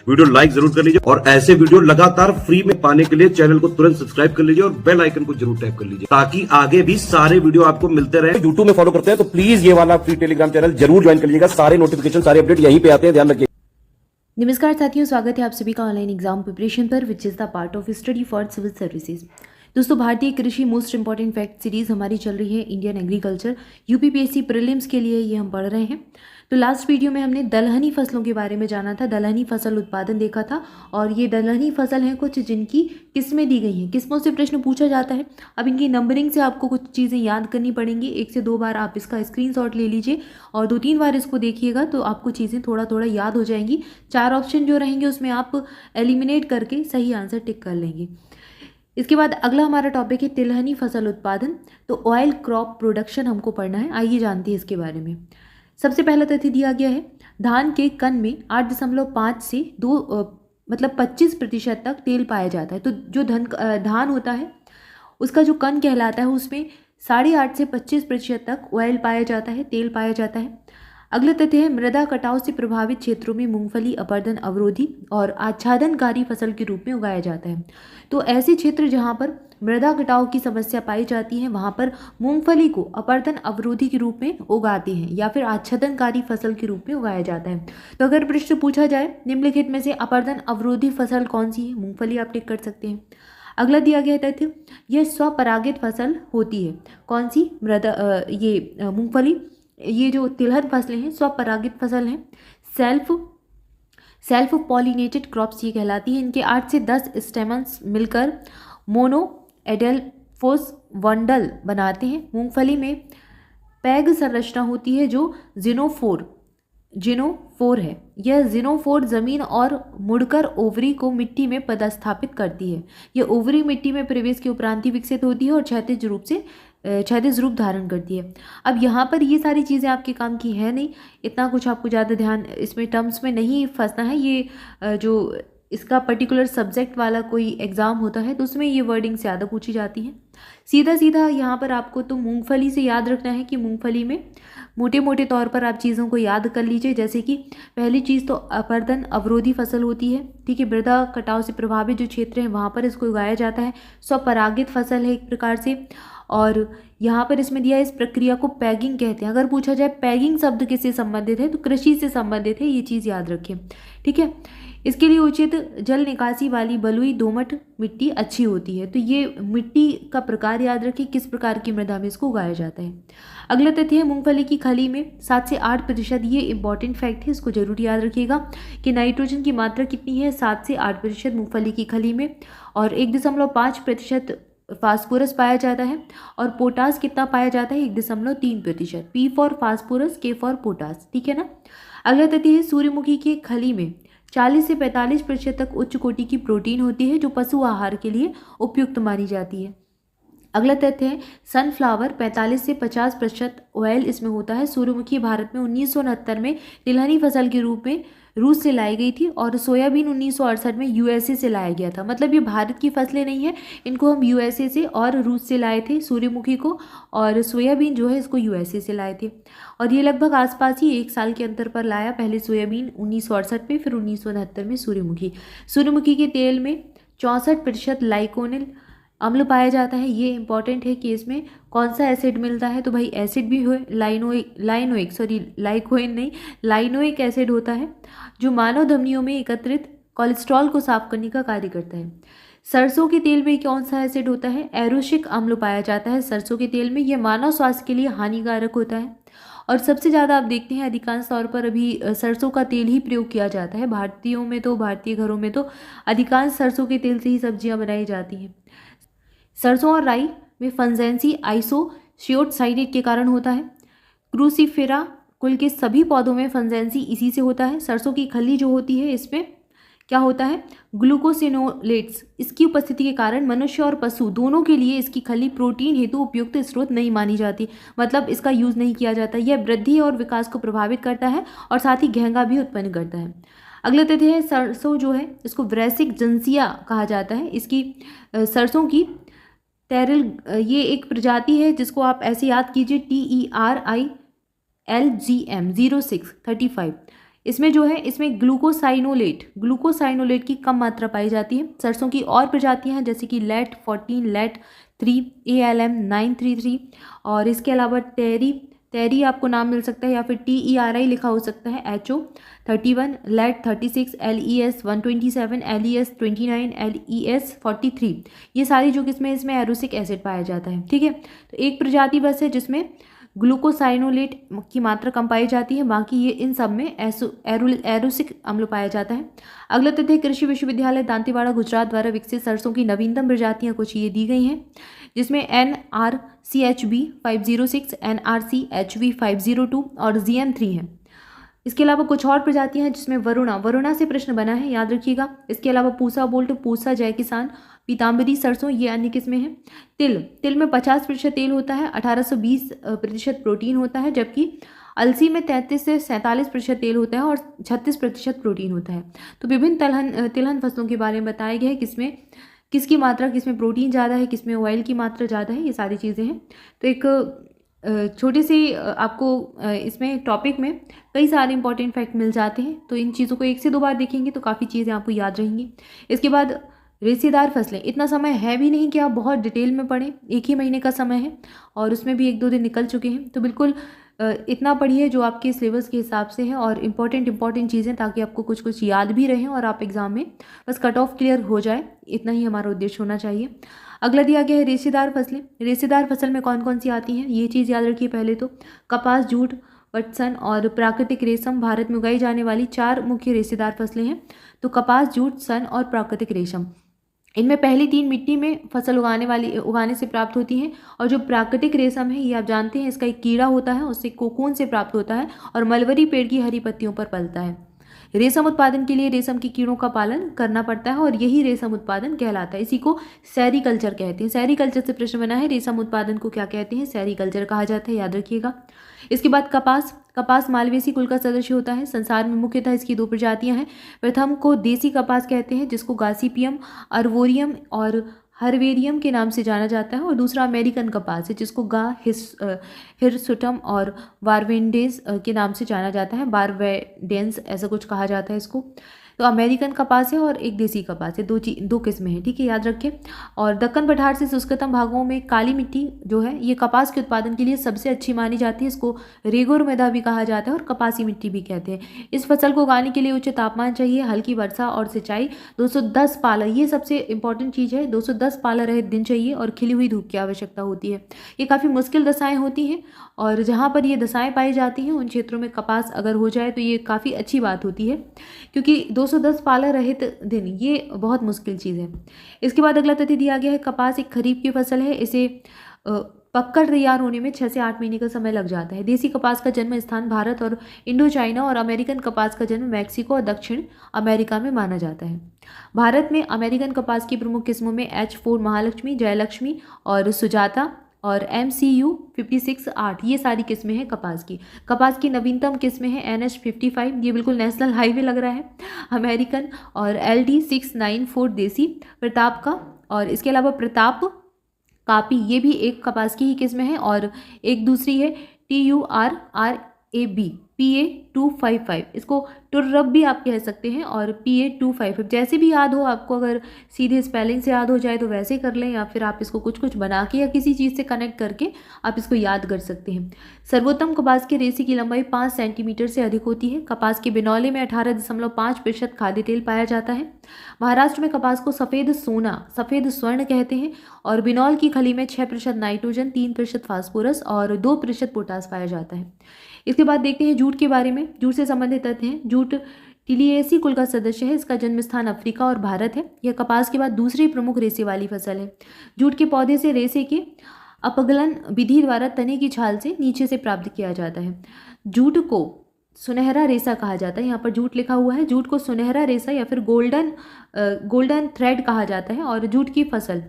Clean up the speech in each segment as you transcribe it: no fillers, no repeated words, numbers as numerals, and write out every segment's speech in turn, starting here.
Video like जरूर कर लीजिए और ऐसे वीडियो लगातार फ्री में पाने के लिए चैनल को तुरंत सब्सक्राइब कर लीजिए और बेल आइकन को जरूर टैप कर लीजिए ताकि आगे भी सारे वीडियो आपको मिलते रहे। यूट्यूब में फॉलो करते हैं तो प्लीज ये वाला फ्री टेलीग्राम चैनल जरूर ज्वाइन कर लीजिएगा। सारे नोटिफिकेशन सारे अपडेट यहीं पे आते हैं, ध्यान रखिए। नमस्कार साथियों, स्वागत है आप सभी का ऑनलाइन एग्जाम प्रिपरेशन पर which is the part of study for civil services. दोस्तों, भारतीय कृषि मोस्ट इंपॉर्टेंट फैक्ट सीरीज हमारी चल रही है इंडियन एग्रीकल्चर यूपीपीएससी प्रीलिम्स के लिए ये हम पढ़ रहे हैं। तो लास्ट वीडियो में हमने दलहनी फसलों के बारे में जाना था, दलहनी फसल उत्पादन देखा था और ये दलहनी फसल हैं कुछ जिनकी किस्में दी गई हैं। किस्मों से प्रश्न पूछा जाता है। अब इनकी नंबरिंग से आपको कुछ चीज़ें याद करनी पड़ेंगी। 1 से 2 बार आप इसका स्क्रीनशॉट ले लीजिए और 2-3 बार इसको देखिएगा तो आपको चीज़ें थोड़ा थोड़ा याद हो जाएंगी। 4 ऑप्शन जो रहेंगे उसमें आप एलिमिनेट करके सही आंसर टिक कर लेंगे। इसके बाद अगला हमारा टॉपिक है तिलहनी फसल उत्पादन। तो ऑयल क्रॉप प्रोडक्शन हमको पढ़ना है। आइए जानते हैं इसके बारे में। सबसे पहला तथ्य दिया गया है, धान के कण में 8.5 से 25% तक तेल पाया जाता है। तो जो धान होता है उसका जो कण कहलाता है उसमें 8.5 से 25% तक ऑयल पाया जाता है, तेल पाया जाता है। अगला तथ्य है, मृदा कटाव से प्रभावित क्षेत्रों में मूंगफली अपर्दन अवरोधी और आच्छादनकारी फसल के रूप में उगाया जाता है। तो ऐसे क्षेत्र जहां पर मृदा कटाव की समस्या पाई जाती है वहां पर मूंगफली को अपर्दन अवरोधी के रूप में उगाते हैं या फिर आच्छादनकारी फसल के रूप में उगाया जाता है। तो अगर प्रश्न पूछा जाए निम्नलिखित में से अपर्दन अवरोधी फसल कौन सी है, मूंगफली आप टिक कर सकते हैं। अगला दिया गया तथ्य, यह स्वपरागित फसल होती है। कौन सी? मूंगफली, ये जो तिलहन फसलें हैं स्वपरागित फसल हैं। सेल्फ पॉलिनेटेड क्रॉप्स ये कहलाती है। इनके 8 से 10 स्टेमन्स मिलकर मोनो एडेल्फोस वंडल बनाते हैं। मूंगफली में पैग संरचना होती है जो जिनोफोर है। यह जिनोफोर जमीन और मुड़कर ओवरी को मिट्टी में पदस्थापित करती है। यह ओवरी मिट्टी में प्रवेश के उपरांत ही विकसित होती है और क्षैतिज रूप धारण करती है। अब यहाँ पर ये सारी चीज़ें आपके काम की है नहीं, इतना कुछ आपको ज़्यादा ध्यान इसमें टर्म्स में नहीं फंसना है। ये जो इसका पर्टिकुलर सब्जेक्ट वाला कोई एग्ज़ाम होता है तो उसमें ये वर्डिंग ज़्यादा पूछी जाती है। सीधा यहाँ पर आपको तो मूंगफली से याद रखना है कि मूंगफली में मोटे मोटे तौर पर आप चीज़ों को याद कर लीजिए। जैसे कि पहली चीज़ तो अपर्दन अवरोधी फसल होती है, ठीक है। मृदा कटाव से प्रभावित जो क्षेत्र हैं वहाँ पर इसको उगाया जाता है। स्वपरागित फसल है एक प्रकार से। और यहाँ पर इसमें दिया है इस प्रक्रिया को पैगिंग कहते हैं। अगर पूछा जाए पैगिंग शब्द किससे संबंधित है तो कृषि से संबंधित है, ये चीज़ याद रखें, ठीक है। इसके लिए उचित जल निकासी वाली बलुई दोमट मिट्टी अच्छी होती है। तो ये मिट्टी का प्रकार याद रखिए, किस प्रकार की मृदा में इसको उगाया जाता है। अगला तथ्य है, मूंगफली की खली में 7 से 8%, ये इंपॉर्टेंट फैक्ट है, इसको जरूर याद रखिएगा कि नाइट्रोजन की मात्रा कितनी है, 7 से 8% मूंगफली की खली में। और 1.5% फास्फोरस पाया जाता है। और पोटास कितना पाया जाता है, 1.3%। पी फॉर फास्फोरस, के फॉर पोटास, ठीक है ना। अगला तथ्य है, सूर्यमुखी की खली में 40 से 45% तक उच्च कोटि की प्रोटीन होती है जो पशु आहार के लिए उपयुक्त मानी जाती है। अगला तथ्य है, सनफ्लावर 45 से 50% ऑयल इसमें होता है। सूर्यमुखी भारत में 1969 में तिलहनी फसल के रूप में रूस से लाई गई थी और सोयाबीन 1968 में यूएसए से लाया गया था। मतलब ये भारत की फसलें नहीं है, इनको हम यूएसए से और रूस से लाए थे सूर्यमुखी को, और सोयाबीन जो है इसको यूएसए से लाए थे। और ये लगभग आसपास ही 1 साल के अंतर पर लाया, पहले सोयाबीन 1968 में, फिर 1969 में सूर्यमुखी के तेल में 64% लाइकोनिल अम्ल पाया जाता है। ये इंपॉर्टेंट है कि इसमें कौन सा एसिड मिलता है, तो भाई एसिड भी हो लाइनोइक एसिड होता है जो मानव धमनियों में एकत्रित कोलेस्ट्रॉल को साफ करने का कार्य करता है। सरसों के तेल में कौन सा एसिड होता है, एरोशिक अम्ल पाया जाता है सरसों के तेल में। यह मानव स्वास्थ्य के लिए हानिकारक होता है। और सबसे ज़्यादा आप देखते हैं अधिकांश तौर पर अभी सरसों का तेल ही प्रयोग किया जाता है। भारतीय घरों में तो अधिकांश सरसों के तेल से ही सब्जियां बनाई जाती हैं। सरसों और राई में फंगेंसी आइसोसियोसाइनेट के कारण होता है। क्रूसीफेरा कुल के सभी पौधों में फंगेंसी इसी से होता है। सरसों की खली जो होती है इसमें क्या होता है, ग्लूकोसिनोलेट्स, इसकी उपस्थिति के कारण मनुष्य और पशु दोनों के लिए इसकी खली प्रोटीन हेतु उपयुक्त स्रोत नहीं मानी जाती, मतलब इसका यूज़ नहीं किया जाता। यह वृद्धि और विकास को प्रभावित करता है और साथ ही घेंगा भी उत्पन्न करता है। अगला तथ्य है, सरसों जो है इसको ब्रैसिक जंसिया कहा जाता है। इसकी सरसों की टेरल, ये एक प्रजाति है जिसको आप ऐसे याद कीजिए TERILGM 0635। इसमें जो है इसमें ग्लूकोसाइनोलेट की कम मात्रा पाई जाती है। सरसों की और प्रजातियां हैं जैसे कि लेट 14, लेट 3, ALM 933 और इसके अलावा टेरी आपको नाम मिल सकता है या फिर TERI लिखा हो सकता है, HO 31, late 36, LES 127, LES 29, LES 43, ये सारी जो किस्में इसमें एरोसिक एसिड पाया जाता है। ठीक है, तो एक प्रजाति बस है जिसमें ग्लूकोसाइनोलेट की मात्रा कम पाई जाती है, बाकी ये इन सब में एरोसिक अम्ल पाया जाता है। अगला तथ्य कृषि विश्वविद्यालय दांतेवाड़ा गुजरात द्वारा विकसित सरसों की नवीनतम प्रजातियां कुछ ये दी गई हैं, जिसमें NRCHB 506, NRCHB 502 और ZM3 है। इसके अलावा कुछ और प्रजातियां हैं जिसमें वरुणा से प्रश्न बना है, याद रखिएगा। इसके अलावा पूसा बोल्ट, पूसा जय किसान, पीताम्बरी सरसों, ये अन्य किस्में हैं। तिल में 50% तेल होता है, 1820% प्रोटीन होता है, जबकि अलसी में 33 से 47% तेल होता है और 36% प्रोटीन होता है। तो विभिन्न तिलहन फसलों के बारे में बताया गया है, किसमें किसकी मात्रा, किसमें प्रोटीन ज़्यादा है, किसमें ऑयल की मात्रा ज़्यादा है, ये सारी चीज़ें हैं। तो एक छोटे से आपको इसमें टॉपिक में कई सारे इंपॉर्टेंट फैक्ट मिल जाते हैं, तो इन चीज़ों को 1 से 2 बार देखेंगे तो काफ़ी चीज़ें आपको याद रहेंगी। इसके बाद रेशेदार फसलें, इतना समय है भी नहीं कि आप बहुत डिटेल में पढ़ें, 1 ही महीने का समय है और उसमें भी 1-2 दिन निकल चुके हैं, तो बिल्कुल इतना पढ़िए जो आपके सिलेबस के हिसाब से है और इम्पॉर्टेंट चीज़ें, ताकि आपको कुछ याद भी रहें और आप एग्ज़ाम में बस कट ऑफ क्लियर हो जाए, इतना ही हमारा उद्देश्य होना चाहिए। अगला दिया गया है रेशेदार फसलें। रेशेदार फसल में कौन कौन सी आती हैं, ये चीज़ याद रखिए। पहले तो कपास, जूट, पटसन और प्राकृतिक रेशम भारत में उगाई जाने वाली 4 मुख्य रेशेदार फसलें हैं। तो कपास, जूट, सन और प्राकृतिक रेशम, इनमें पहली 3 मिट्टी में फसल उगाने से प्राप्त होती हैं और जो प्राकृतिक रेशम है ये आप जानते हैं इसका एक कीड़ा होता है, उससे कोकून से प्राप्त होता है और मलबरी पेड़ की हरी पत्तियों पर पलता है। रेशम उत्पादन के लिए रेशम की कीड़ों का पालन करना पड़ता है और यही रेशम उत्पादन कहलाता है। इसी को सेरीकल्चर कहते हैं। सेरीकल्चर से प्रश्न बना है, रेशम उत्पादन को क्या कहते हैं, सेरीकल्चर कहा जाता है, याद रखिएगा। इसके बाद कपास मालवेसी कुल का सदस्य होता है। संसार में मुख्यतः इसकी 2 प्रजातियां हैं। प्रथम को देसी कपास कहते हैं, जिसको गासीपियम अर्वोरियम और हर्वेरियम के नाम से जाना जाता है, और दूसरा अमेरिकन कपास है, जिसको हिरसुटम और बारवेंडेस के नाम से जाना जाता है, बारवेडेंस ऐसा कुछ कहा जाता है इसको। तो अमेरिकन कपास है और एक देसी कपास है, 2 किस्में हैं, ठीक है, याद रखें। और दक्कन पठार से शुष्कतम भागों में काली मिट्टी जो है ये कपास के उत्पादन के लिए सबसे अच्छी मानी जाती है। इसको रेगोर मृदा भी कहा जाता है और कपासी मिट्टी भी कहते हैं। इस फसल को उगाने के लिए उच्च तापमान चाहिए, हल्की वर्षा और सिंचाई, 210 पाला, ये सबसे इंपॉर्टेंट चीज़ है, 210 पाला रहित दिन चाहिए और खिली हुई धूप की आवश्यकता होती है। ये काफ़ी मुश्किल दशाएँ होती हैं और जहाँ पर ये दशाएँ पाई जाती हैं उन क्षेत्रों में कपास अगर हो जाए तो ये काफ़ी अच्छी बात होती है, क्योंकि 210 पाला रहित दिन ये बहुत मुश्किल चीज़ है। इसके बाद अगला तथ्य दिया गया है, कपास एक खरीफ की फसल है, इसे पककर तैयार होने में 6 से 8 महीने का समय लग जाता है। देसी कपास का जन्म स्थान भारत और इंडो चाइना और अमेरिकन कपास का जन्म मैक्सिको और दक्षिण अमेरिका में माना जाता है। भारत में अमेरिकन कपास की प्रमुख किस्मों में H4 महालक्ष्मी, जयलक्ष्मी और सुजाता और MCU 56-8, ये सारी किस्में हैं कपास की नवीनतम किस्में हैं NH55, ये बिल्कुल नेशनल हाईवे लग रहा है, अमेरिकन, और LD 694 देसी प्रताप का, और इसके अलावा प्रताप कापी, ये भी एक कपास की ही किस्म है, और एक दूसरी है TURRAB PA255, इसको टुर्रब भी आप कह सकते हैं, और PA255 जैसे भी याद हो आपको, अगर सीधे स्पेलिंग से याद हो जाए तो वैसे कर लें, या फिर आप इसको कुछ बना के या किसी चीज़ से कनेक्ट करके आप इसको याद कर सकते हैं। सर्वोत्तम कपास के रेशे की लंबाई 5 सेंटीमीटर से अधिक होती है। कपास के बिनौले में 18.5% खाद्य तेल पाया जाता है। महाराष्ट्र में कपास को सफ़ेद स्वर्ण कहते हैं, और बिनौल की खली में 6% नाइट्रोजन, 3% फास्फोरस और 2% पोटास पाया जाता है। इसके बाद देखते हैं जूट के बारे में। जूट से संबंधित तथ्य हैं। जूट टिलिएसी कुल का सदस्य है, इसका जन्म स्थान अफ्रीका और भारत है। यह कपास के बाद दूसरी प्रमुख रेशे वाली फसल है। जूट के पौधे से रेशे के अपगलन विधि द्वारा तने की छाल से नीचे से प्राप्त किया जाता है। जूट को सुनहरा रेशा कहा जाता है, यहाँ पर जूट लिखा हुआ है। जूट को सुनहरा रेशा या फिर गोल्डन थ्रेड कहा जाता है, और जूट की फसल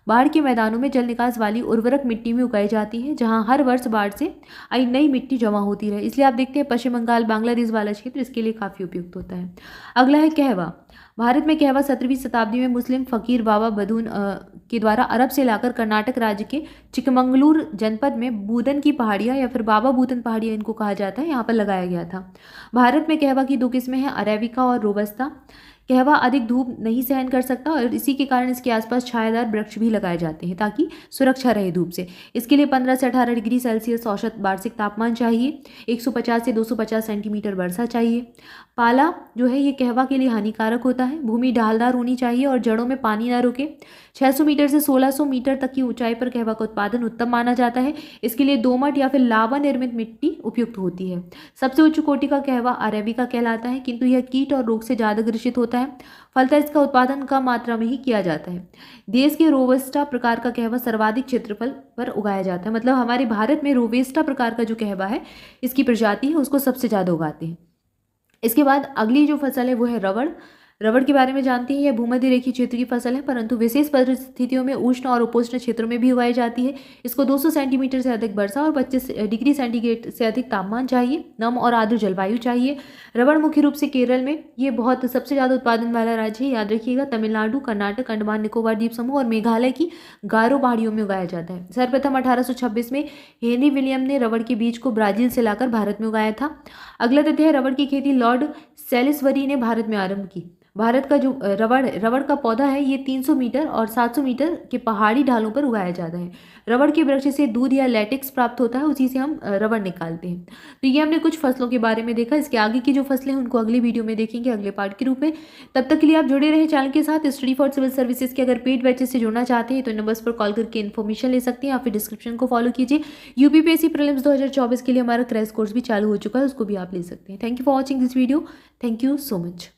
बाढ़ के मैदानों में जल निकास वाली उर्वरक मिट्टी में उगाई जाती है, जहां हर वर्ष बाढ़ से आई नई मिट्टी जमा होती रहे। इसलिए आप देखते हैं पश्चिम बंगाल, बांग्लादेश वाला क्षेत्र इसके लिए काफ़ी उपयुक्त होता है। अगला है कहवा। भारत में कहवा 17वीं शताब्दी में मुस्लिम फकीर बाबा बदून के द्वारा अरब से लाकर कर्नाटक राज्य के चिकमंगलूर जनपद में बूदन की पहाड़ियाँ या फिर बाबा बूदन पहाड़ियाँ इनको कहा जाता है, यहाँ पर लगाया गया था। भारत में कहवा की 2 किस्में हैं, अरेबिका और रोबस्ता। कहवा अधिक धूप नहीं सहन कर सकता और इसी के कारण इसके आसपास छायादार वृक्ष भी लगाए जाते हैं ताकि सुरक्षा रहे धूप से। इसके लिए 15 से 18 डिग्री सेल्सियस औसत वार्षिक तापमान चाहिए, 150 से 250 सेंटीमीटर वर्षा चाहिए। पाला जो है ये कहवा के लिए हानिकारक होता है। भूमि ढालदार होनी चाहिए और जड़ों में पानी ना रुके। 600 मीटर से 1600 मीटर तक की ऊंचाई पर कहवा का उत्पादन उत्तम माना जाता है। इसके लिए दोमट या फिर लावा निर्मित मिट्टी उपयुक्त होती है। सबसे उच्च कोटि का कहवा अरेबिका कहलाता है, किंतु यह कीट और रोग से ज़्यादा ग्रसित होता है। फलतः इसका उत्पादन कम मात्रा में ही किया जाता है। देश के रोबस्टा प्रकार का कहवा सर्वाधिक क्षेत्रफल पर उगाया जाता है, मतलब हमारे भारत में रोबस्टा प्रकार का जो कहवा है इसकी प्रजाति है उसको सबसे ज़्यादा उगाते हैं। इसके बाद अगली जो फसल है वो है रबड़। रबड़ के बारे में जानते हैं, यह भूमध्य रेखीय क्षेत्र की फसल है, परंतु विशेष परिस्थितियों में उष्ण और उपोष्ण क्षेत्रों में भी उगाई जाती है। इसको 200 सेंटीमीटर से अधिक वर्षा और 25 डिग्री सेंटीग्रेड से अधिक तापमान चाहिए। नम और आर्द्र जलवायु चाहिए। रबड़ मुख्य रूप से केरल में ये बहुत सबसे ज़्यादा उत्पादन वाला राज्य है, याद रखिएगा। तमिलनाडु, कर्नाटक, अंडमान निकोबार द्वीप समूह और मेघालय की गारो पहाड़ियों में उगाया जाता है। सर्वप्रथम 1826 में हेनरी विलियम ने रबड़ के बीज को ब्राजील से लाकर भारत में उगाया था। अगला तथ्य है रबड़ की खेती लॉर्ड सेलिसबरी ने भारत में आरंभ की। भारत का जो रबड़ का पौधा है ये 300 मीटर और 700 मीटर के पहाड़ी ढालों पर उगाया जाता है। रबड़ के वृक्ष से दूध या लैटेक्स प्राप्त होता है, उसी से हम रबड़ निकालते हैं। तो ये हमने कुछ फसलों के बारे में देखा। इसके आगे की जो फसलें हैं उनको अगली वीडियो में देखेंगे, अगले पार्ट के रूप में। तब तक के लिए आप जुड़े रहे चैनल के साथ। स्टडी फॉर सिविल सर्विसेज के अगर पेड बैचेस से जुड़ना चाहते हैं तो नंबर्स पर कॉल करके इन्फॉर्मेशन ले सकते हैं या फिर डिस्क्रिप्शन को फॉलो कीजिए। यूपीपीएससी प्रीलिम्स 2024 के लिए हमारा क्रैश कोर्स भी चालू हो चुका है, उसको भी आप ले सकते हैं। Thank you for watching this video. Thank you so much.